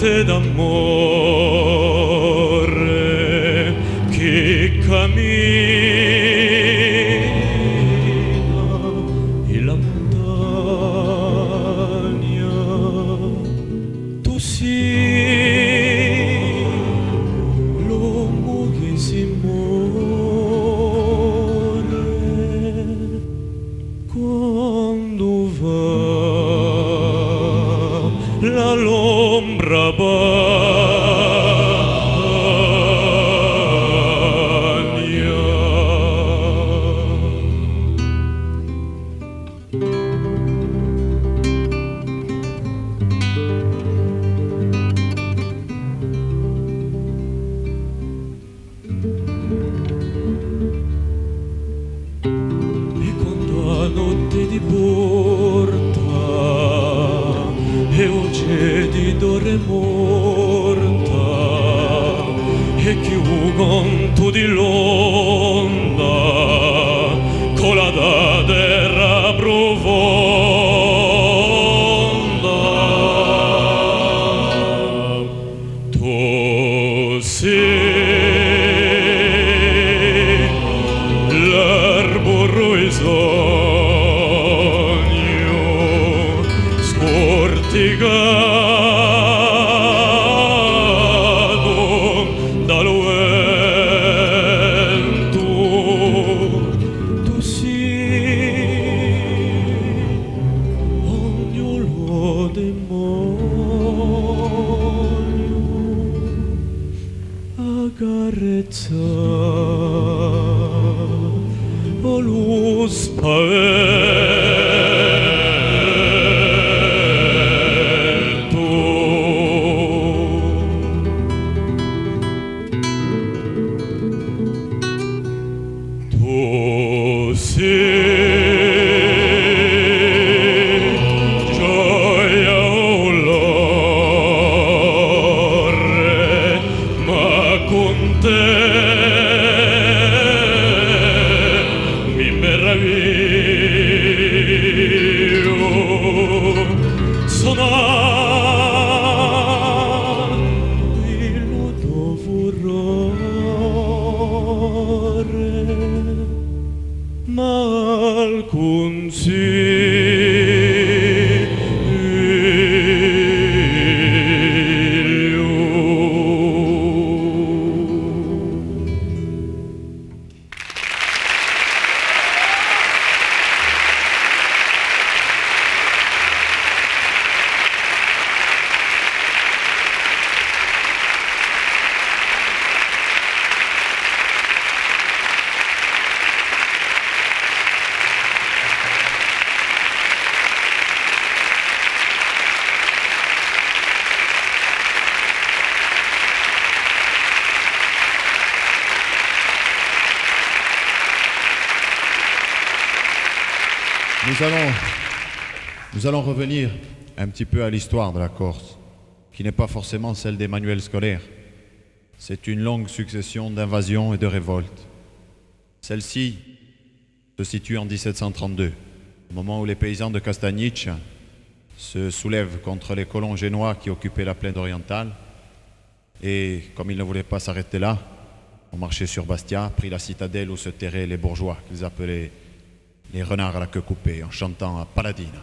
notte d'amore che cammina in la montagna. Tu sei l'uomo che si muore quando va l'ombra bagna. E quando a notte ti porta e oggi di dore morta e chiugon tu di l'onda con la da terra profonda. Tu sei l'arboro e sogno scorticato dal vento. Tu sei ognolo demonio accarezzato lo spavento. Tu sei gioia olore, ma con te mi meraviglio. Sonando il nuovo furore, ma alcun Nous allons revenir un petit peu à l'histoire de la Corse, qui n'est pas forcément celle des manuels scolaires. C'est une longue succession d'invasions et de révoltes. Celle-ci se situe en 1732, au moment où les paysans de Castagnic se soulèvent contre les colons génois qui occupaient la plaine orientale. Et comme ils ne voulaient pas s'arrêter là, ont marché sur Bastia, pris la citadelle où se terraient les bourgeois, qu'ils appelaient les renards à la queue coupée, en chantant à Paladine.